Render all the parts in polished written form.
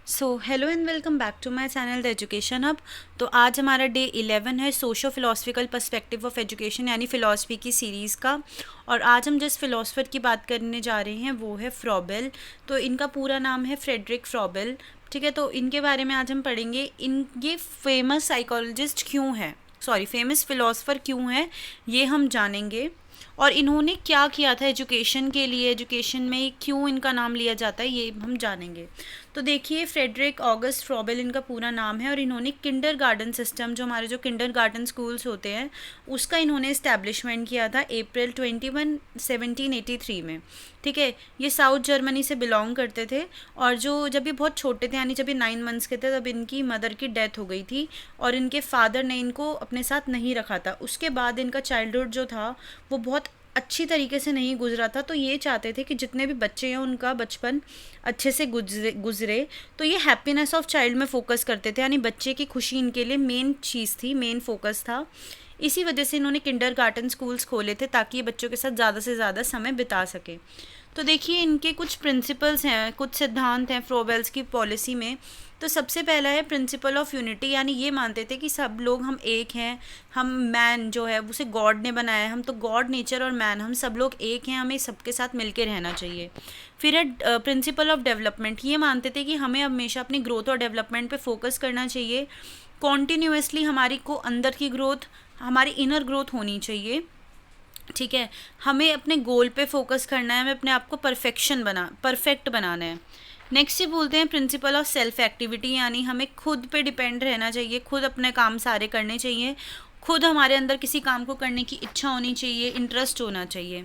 So hello and welcome back to my channel the Education Hub. तो आज हमारा day 11 है socio philosophical perspective of education यानी philosophy की सीरीज़ का। और आज हम जिस फ़िलासफ़र की बात करने जा रहे हैं वो है फ्रॉबेल। तो इनका पूरा नाम है फ्रेडरिक फ्रॉबेल। ठीक है, तो इनके बारे में आज हम पढ़ेंगे। ये फेमस साइकोलॉजिस्ट क्यों है, सॉरी फेमस फ़िलासफ़र क्यों है, ये हम जानेंगे। और इन्होंने क्या किया था एजुकेशन के लिए, एजुकेशन में क्यों इनका नाम लिया जाता है, ये हम जानेंगे। तो देखिए, फ्रेडरिक ऑगस्ट फ्रॉबेल इनका पूरा नाम है और इन्होंने किंडर गार्डन सिस्टम, जो हमारे जो किंडर गार्डन स्कूल्स होते हैं, उसका इन्होंने इस्टेब्लिशमेंट किया था अप्रैल 21 1783 में। ठीक है, ये साउथ जर्मनी से बिलोंग करते थे। और जब ये बहुत छोटे थे, यानी जब ये 9 मंथ्स के थे, तब इनकी मदर की डेथ हो गई थी और इनके फादर ने इनको अपने साथ नहीं रखा था। उसके बाद इनका चाइल्डहुड जो था वो बहुत अच्छी तरीके से नहीं गुजरा था। तो ये चाहते थे कि जितने भी बच्चे हैं उनका बचपन अच्छे से गुजरे। तो ये हैप्पीनेस ऑफ चाइल्ड में फ़ोकस करते थे, यानी बच्चे की खुशी इनके लिए मेन चीज़ थी, मेन फोकस था। इसी वजह से इन्होंने किंडर गार्डन स्कूल्स खोले थे ताकि ये बच्चों के साथ ज़्यादा से ज़्यादा समय बिता सके। तो देखिए, इनके कुछ प्रिंसिपल्स हैं, कुछ सिद्धांत हैं फ्रोबेल्स की पॉलिसी में। तो सबसे पहला है प्रिंसिपल ऑफ यूनिटी, यानी ये मानते थे कि सब लोग हम एक हैं। हम मैन जो है उसे गॉड ने बनाया है, हम तो गॉड नेचर और मैन हम सब लोग एक हैं, हमें सबके साथ मिलके रहना चाहिए। फिर है प्रिंसिपल ऑफ डेवलपमेंट, ये मानते थे कि हमें हमेशा अपनी ग्रोथ और डेवलपमेंट पे फोकस करना चाहिए। कॉन्टीन्यूसली हमारी को अंदर की ग्रोथ, हमारी इनर ग्रोथ होनी चाहिए। ठीक है, हमें अपने गोल पे फोकस करना है, हमें अपने आप को परफेक्ट बनाना है। नेक्स्ट ये बोलते हैं प्रिंसिपल ऑफ सेल्फ एक्टिविटी, यानी हमें खुद पे डिपेंड रहना चाहिए, खुद अपने काम सारे करने चाहिए, खुद हमारे अंदर किसी काम को करने की इच्छा होनी चाहिए, इंटरेस्ट होना चाहिए।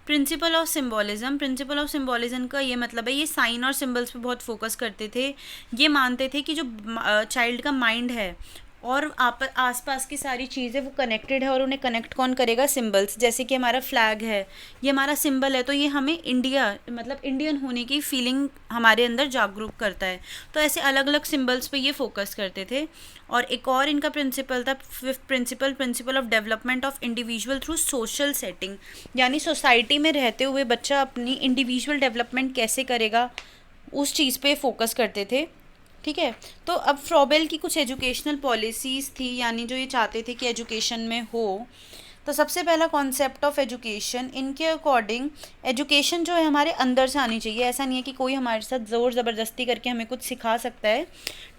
प्रिंसिपल ऑफ सिम्बोलिज्म का ये मतलब है, ये साइन और सिंबल्स पे बहुत फोकस करते थे। ये मानते थे कि जो चाइल्ड का माइंड है और आसपास की सारी चीज़ें वो कनेक्टेड है, और उन्हें कनेक्ट कौन करेगा, सिंबल्स। जैसे कि हमारा फ्लैग है, ये हमारा सिंबल है, तो ये हमें इंडिया मतलब इंडियन होने की फीलिंग हमारे अंदर जागरूक करता है। तो ऐसे अलग अलग सिंबल्स पे ये फोकस करते थे। और एक और इनका प्रिंसिपल था, fifth principle of development of individual through social setting, यानी सोसाइटी में रहते हुए बच्चा अपनी इंडिविजुअल डेवलपमेंट कैसे करेगा, उस चीज़ पे फोकस करते थे। ठीक है, तो अब फ्रॉबेल की कुछ एजुकेशनल पॉलिसीज़ थी, यानी जो ये चाहते थे कि एजुकेशन में हो। तो सबसे पहला कॉन्सेप्ट ऑफ एजुकेशन, इनके अकॉर्डिंग एजुकेशन जो है हमारे अंदर से आनी चाहिए। ऐसा नहीं है कि कोई हमारे साथ ज़ोर ज़बरदस्ती करके हमें कुछ सिखा सकता है।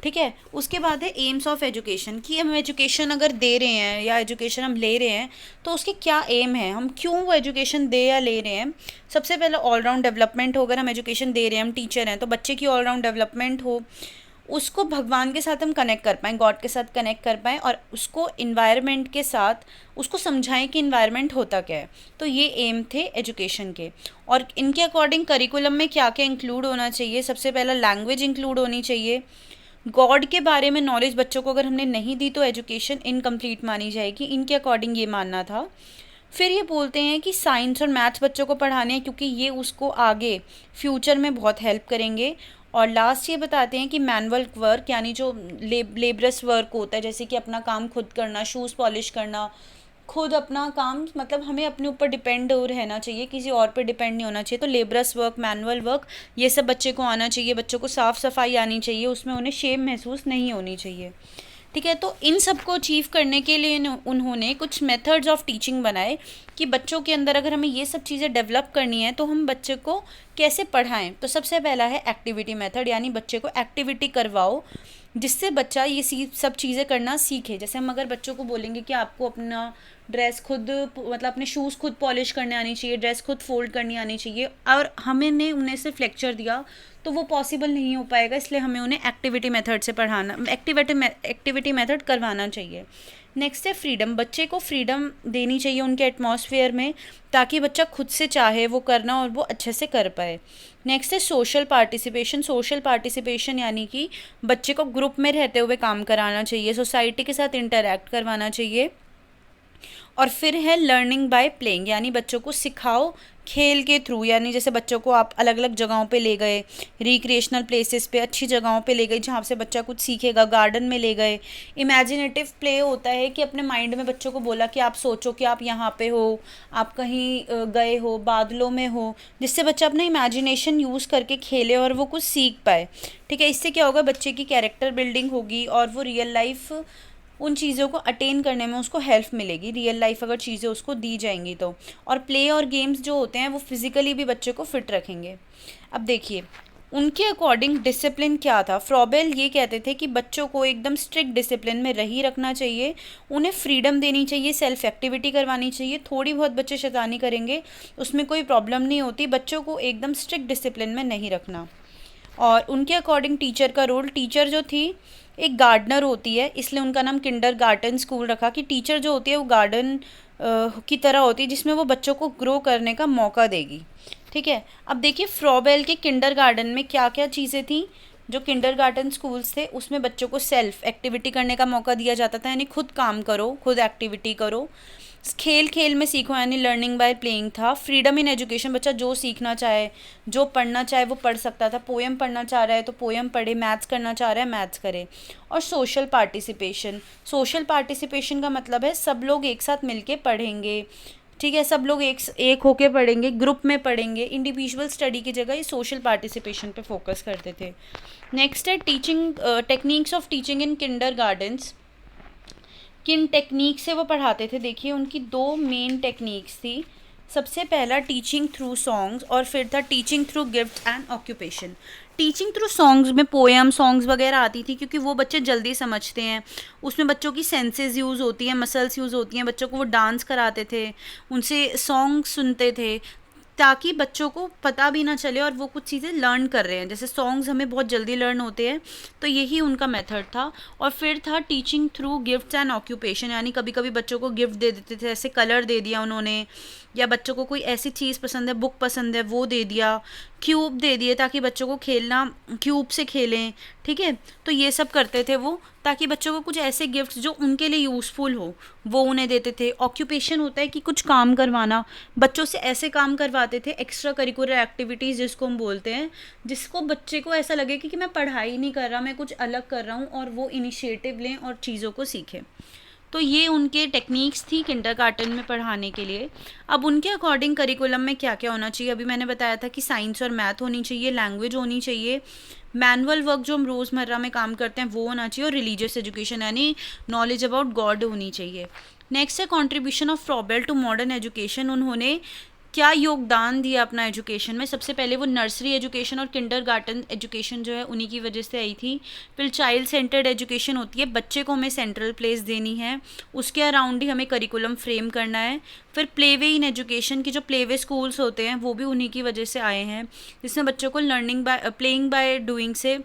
ठीक है, उसके बाद है एम्स ऑफ एजुकेशन, कि हम एजुकेशन अगर दे रहे हैं या एजुकेशन हम ले रहे हैं तो उसके क्या एम है, हम क्यों वो एजुकेशन दे या ले रहे हैं। सबसे पहले ऑलराउंड डेवलपमेंट हो, अगर हम एजुकेशन दे रहे हैं, हम टीचर हैं, तो बच्चे की ऑलराउंड डेवलपमेंट हो, उसको भगवान के साथ हम कनेक्ट कर पाएँ, गॉड के साथ कनेक्ट कर पाएँ, और उसको इन्वायरमेंट के साथ उसको समझाएं कि इन्वायरमेंट होता क्या है। तो ये एम थे एजुकेशन के। और इनके अकॉर्डिंग करिकुलम में क्या क्या इंक्लूड होना चाहिए, सबसे पहला लैंग्वेज इंक्लूड होनी चाहिए। गॉड के बारे में नॉलेज बच्चों को अगर हमने नहीं दी तो एजुकेशन इनकम्प्लीट मानी जाएगी, इनके अकॉर्डिंग ये मानना था। फिर ये बोलते हैं कि साइंस और मैथ्स बच्चों को पढ़ाने हैं, क्योंकि ये उसको आगे फ्यूचर में बहुत हेल्प करेंगे। और लास्ट ये बताते हैं कि मैनुअल वर्क, यानी जो लेबरस वर्क होता है, जैसे कि अपना काम खुद करना, शूज़ पॉलिश करना, खुद अपना काम, मतलब हमें अपने ऊपर डिपेंड रहना चाहिए, किसी और पे डिपेंड नहीं होना चाहिए। तो लेबरस वर्क, मैनुअल वर्क, ये सब बच्चे को आना चाहिए। बच्चों को साफ़ सफाई आनी चाहिए, उसमें उन्हें शेम महसूस नहीं होनी चाहिए। ठीक है, तो इन सब को अचीव करने के लिए उन्होंने कुछ मेथड्स ऑफ टीचिंग बनाए कि बच्चों के अंदर अगर हमें ये सब चीज़ें डेवलप करनी है तो हम बच्चे को कैसे पढ़ाएं। तो सबसे पहला है एक्टिविटी मेथड, यानी बच्चे को एक्टिविटी करवाओ जिससे बच्चा ये सब चीज़ें करना सीखे। जैसे हम अगर बच्चों को बोलेंगे कि आपको अपना ड्रेस खुद, मतलब अपने शूज़ खुद पॉलिश करने आनी चाहिए, ड्रेस खुद फोल्ड करनी आनी चाहिए, और हमने उन्हें सिर्फ लेक्चर दिया तो वो पॉसिबल नहीं हो पाएगा। इसलिए हमें उन्हें एक्टिविटी मेथड से पढ़ाना, एक्टिविटी मेथड करवाना चाहिए। नेक्स्ट है फ्रीडम, बच्चे को फ्रीडम देनी चाहिए उनके एटमॉस्फेयर में, ताकि बच्चा खुद से चाहे वो करना और वो अच्छे से कर पाए। नेक्स्ट है सोशल पार्टिसिपेशन, यानी कि बच्चे को ग्रुप में रहते हुए काम कराना चाहिए, सोसाइटी के साथ इंटरेक्ट करवाना चाहिए। और फिर है लर्निंग बाय प्लेइंग, यानी बच्चों को सिखाओ खेल के थ्रू, यानी जैसे बच्चों को आप अलग अलग जगहों पे ले गए, रिक्रिएशनल प्लेसेस पे, अच्छी जगहों पे ले गए जहाँ से बच्चा कुछ सीखेगा, गार्डन में ले गए। इमेजिनेटिव प्ले होता है कि अपने माइंड में बच्चों को बोला कि आप सोचो कि आप यहाँ पे हो, आप कहीं गए हो, बादलों में हो, जिससे बच्चा अपना इमेजिनेशन यूज़ करके खेले और वो कुछ सीख पाए। ठीक है, इससे क्या होगा, बच्चे की कैरेक्टर बिल्डिंग होगी और वो रियल लाइफ उन चीज़ों को अटेन करने में उसको हेल्प मिलेगी, रियल लाइफ अगर चीज़ें उसको दी जाएंगी तो। और प्ले और गेम्स जो होते हैं वो फिज़िकली भी बच्चे को फिट रखेंगे। अब देखिए उनके अकॉर्डिंग डिसिप्लिन क्या था। फ्रॉबेल ये कहते थे कि बच्चों को एकदम स्ट्रिक्ट डिसिप्लिन में रही रखना चाहिए, उन्हें फ्रीडम देनी चाहिए, सेल्फ एक्टिविटी करवानी चाहिए। थोड़ी बहुत बच्चे शैतानी करेंगे उसमें कोई प्रॉब्लम नहीं होती, बच्चों को एकदम स्ट्रिक्ट डिसिप्लिन में नहीं रखना। और उनके अकॉर्डिंग टीचर का रोल, टीचर जो थी एक गार्डनर होती है, इसलिए उनका नाम किंडरगार्टन स्कूल रखा कि टीचर जो होती है वो गार्डन की तरह होती है जिसमें वो बच्चों को ग्रो करने का मौका देगी। ठीक है, अब देखिए फ्रॉबेल के किंडरगार्टन में क्या क्या चीज़ें थी। जो किंडरगार्टन स्कूल्स थे उसमें बच्चों को सेल्फ एक्टिविटी करने का मौका दिया जाता था, यानी खुद काम करो, खुद एक्टिविटी करो। खेल खेल में सीखो यानी लर्निंग बाय प्लेइंग था। फ्रीडम इन एजुकेशन, बच्चा जो सीखना चाहे, जो पढ़ना चाहे वो पढ़ सकता था। पोएम पढ़ना चाह रहा है तो पोएम पढ़े, मैथ्स करना चाह रहा है मैथ्स करे। और सोशल पार्टिसिपेशन, सोशल पार्टिसिपेशन का मतलब है सब लोग एक साथ मिलके पढ़ेंगे। ठीक है, सब लोग एक होके पढ़ेंगे, ग्रुप में पढ़ेंगे। इंडिविजुअल स्टडी की जगह ये सोशल पार्टिसिपेशन पे फोकस करते थे। नेक्स्ट है teaching techniques of teaching in kindergartens. किन टेक्निक से वो पढ़ाते थे, देखिए उनकी दो मेन टेक्निक्स थी। सबसे पहला टीचिंग थ्रू सॉन्ग्स और फिर था teaching through gift and occupation. Teaching through songs में पोएम सॉन्ग्स वगैरह आती थी क्योंकि वो बच्चे जल्दी समझते हैं, उसमें बच्चों की सेंसेस यूज़ होती हैं, मसल्स यूज़ होती हैं, बच्चों को वो डांस कराते थे, उनसे सॉन्ग सुनते थे ताकि बच्चों को पता भी ना चले और वो कुछ चीज़ें लर्न कर रहे हैं। जैसे सॉन्ग्स हमें बहुत जल्दी लर्न होते हैं, तो यही उनका मेथड था। और फिर था teaching through gifts and occupation, यानी कभी कभी बच्चों को गिफ्ट दे देते थे, जैसे कलर दे दिया उन्होंने, या बच्चों को कोई ऐसी चीज़ पसंद है, बुक पसंद है, वो दे दिया, क्यूब दे दिए ताकि बच्चों को खेलना क्यूब से खेलें। ठीक है, तो ये सब करते थे वो, ताकि बच्चों को कुछ ऐसे गिफ्ट्स जो उनके लिए यूज़फुल हो वो उन्हें देते थे। ऑक्यूपेशन होता है कि कुछ काम करवाना, बच्चों से ऐसे काम करवाते थे, एक्स्ट्रा करिकुलर एक्टिविटीज़ जिसको हम बोलते हैं, जिसको बच्चे को ऐसा लगे कि मैं पढ़ाई नहीं कर रहा, मैं कुछ अलग कर रहा हूँ, और वो इनिशिएटिव लें और चीज़ों को सीखें। तो ये उनके टेक्निक्स थी किंडरगार्टन में पढ़ाने के लिए। अब उनके अकॉर्डिंग करिकुलम में क्या क्या होना चाहिए, अभी मैंने बताया था कि साइंस और मैथ होनी चाहिए, लैंग्वेज होनी चाहिए, मैनुअल वर्क जो हम रोज़मर्रा में काम करते हैं वो होना चाहिए, और रिलीजियस एजुकेशन यानी नॉलेज अबाउट गॉड होनी चाहिए। नेक्स्ट है contribution of Froebel to modern education. उन्होंने क्या योगदान दिया अपना एजुकेशन में। सबसे पहले वो नर्सरी एजुकेशन और किंडरगार्टन एजुकेशन जो है उन्हीं की वजह से आई थी। फिर चाइल्ड सेंटर्ड एजुकेशन होती है, बच्चे को हमें सेंट्रल प्लेस देनी है, उसके अराउंड ही हमें करिकुलम फ्रेम करना है। फिर प्लेवे इन एजुकेशन की जो प्लेवे स्कूल्स होते हैं वो भी उन्हीं की वजह से आए हैं, जिसमें बच्चों को learning by playing by doing से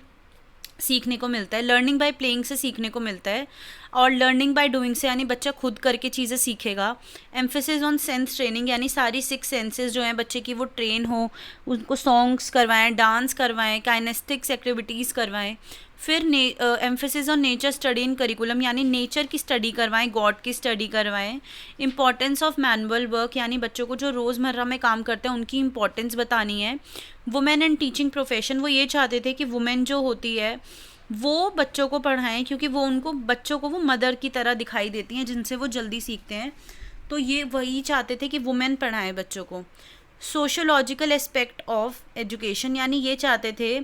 सीखने को मिलता है, लर्निंग बाय प्लेइंग से सीखने को मिलता है, और लर्निंग बाय डूइंग से यानी बच्चा खुद करके चीज़ें सीखेगा। एम्फेसिस ऑन सेंस ट्रेनिंग, यानी सारी 6 सेंसेस जो हैं बच्चे की वो ट्रेन हो, उनको सॉन्ग्स करवाएं, डांस करवाएं, काइनेस्टिक्स एक्टिविटीज़ करवाएं। फिर emphasis on nature study in curriculum, यानी नेचर की स्टडी करवाएं, गॉड की स्टडी करवाएं। इंपॉर्टेंस ऑफ मैनुअल वर्क, यानी बच्चों को जो रोज़मर्रा में काम करते हैं उनकी इंपॉर्टेंस बतानी है। वुमेन एंड टीचिंग प्रोफेशन, वो ये चाहते थे कि वुमेन जो होती है वो बच्चों को पढ़ाएं क्योंकि वो उनको बच्चों को वो मदर की तरह दिखाई देती हैं जिनसे वो जल्दी सीखते हैं, तो ये वही चाहते थे कि वुमेन पढ़ाएं बच्चों को। सोशोलॉजिकल एस्पेक्ट ऑफ एजुकेशन, यानी ये चाहते थे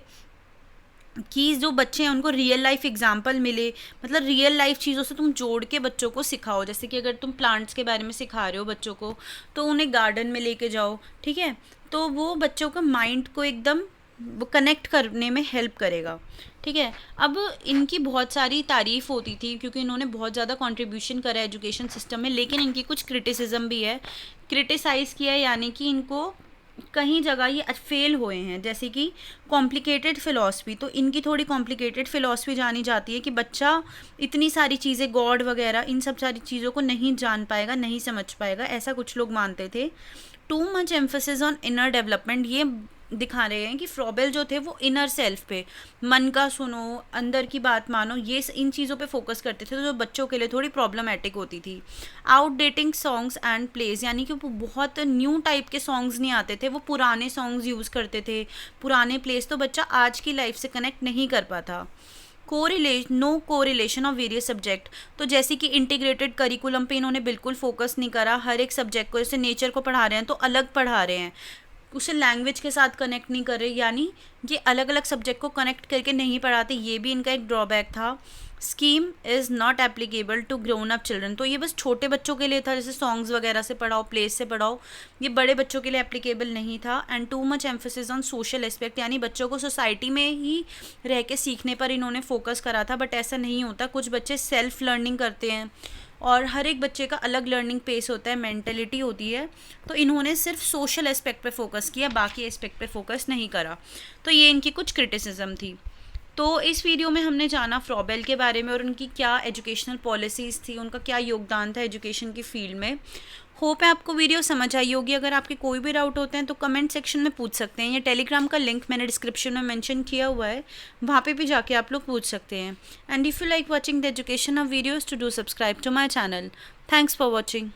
कि जो बच्चे हैं उनको रियल लाइफ एग्जाम्पल मिले, मतलब रियल लाइफ चीज़ों से तुम जोड़ के बच्चों को सिखाओ। जैसे कि अगर तुम प्लांट्स के बारे में सिखा रहे हो बच्चों को तो उन्हें गार्डन में लेके जाओ, ठीक है, तो वो बच्चों का माइंड को एकदम वो कनेक्ट करने में हेल्प करेगा। ठीक है, अब इनकी बहुत सारी तारीफ़ होती थी क्योंकि इन्होंने बहुत ज़्यादा कंट्रीब्यूशन करा है एजुकेशन सिस्टम में, लेकिन इनकी कुछ क्रिटिसिज्म भी है, क्रिटिसाइज़ किया है, यानी कि इनको कहीं जगह ये फेल हुए हैं। जैसे कि कॉम्प्लिकेटेड फ़िलॉसफी, तो इनकी थोड़ी कॉम्प्लिकेटेड फ़िलॉसफी जानी जाती है कि बच्चा इतनी सारी चीज़ें, गॉड वगैरह इन सब सारी चीज़ों को नहीं जान पाएगा, नहीं समझ पाएगा, ऐसा कुछ लोग मानते थे। Too much emphasis on inner development, ये दिखा रहे हैं कि फ्रॉबेल जो थे वो इनर सेल्फ पे, मन का सुनो, अंदर की बात मानो, इन चीज़ों पे फोकस करते थे, तो जो बच्चों के लिए थोड़ी प्रॉब्लमेटिक होती थी। आउटडेटिंग सॉन्ग्स एंड प्लेज, यानी कि वो बहुत न्यू टाइप के सॉन्ग्स नहीं आते थे, वो पुराने सॉन्ग्स यूज़ करते थे, पुराने प्लेस, तो बच्चा आज की लाइफ से कनेक्ट नहीं कर पाता। No correlation of various subject, तो जैसे कि इंटीग्रेटेड करिकुलम पे इन्होंने बिल्कुल फोकस नहीं करा, हर एक सब्जेक्ट को, जैसे नेचर को पढ़ा रहे हैं तो अलग पढ़ा रहे हैं, उसे लैंग्वेज के साथ कनेक्ट नहीं कर रहे, यानी ये अलग अलग सब्जेक्ट को कनेक्ट करके नहीं पढ़ाते, ये भी इनका एक ड्रॉबैक था। Scheme is not applicable to grown up children, तो ये बस छोटे बच्चों के लिए था, जैसे सॉन्ग्स वगैरह से पढ़ाओ, प्लेस से पढ़ाओ, ये बड़े बच्चों के लिए एप्लीकेबल नहीं था। And too much emphasis on social aspect, यानी बच्चों को सोसाइटी में ही रह के सीखने पर इन्होंने फोकस करा था, बट ऐसा नहीं होता, कुछ बच्चे सेल्फ लर्निंग करते हैं और हर एक बच्चे का अलग लर्निंग पेस होता है, मेंटलिटी होती है, तो इन्होंने सिर्फ सोशल एस्पेक्ट पे फोकस किया, बाकी एस्पेक्ट पे फोकस नहीं करा, तो ये इनकी कुछ क्रिटिसिज्म थी। तो इस वीडियो में हमने जाना फ्रॉबेल के बारे में और उनकी क्या एजुकेशनल पॉलिसीज़ थी, उनका क्या योगदान था एजुकेशन की फील्ड में। होप है आपको वीडियो समझ आई होगी। अगर आपके कोई भी डाउट होते हैं तो कमेंट सेक्शन में पूछ सकते हैं, या टेलीग्राम का लिंक मैंने डिस्क्रिप्शन में मेंशन किया हुआ है, वहाँ पे भी जाके आप लोग पूछ सकते हैं। And if you like watching the education of videos, to do subscribe to my channel. Thanks for watching.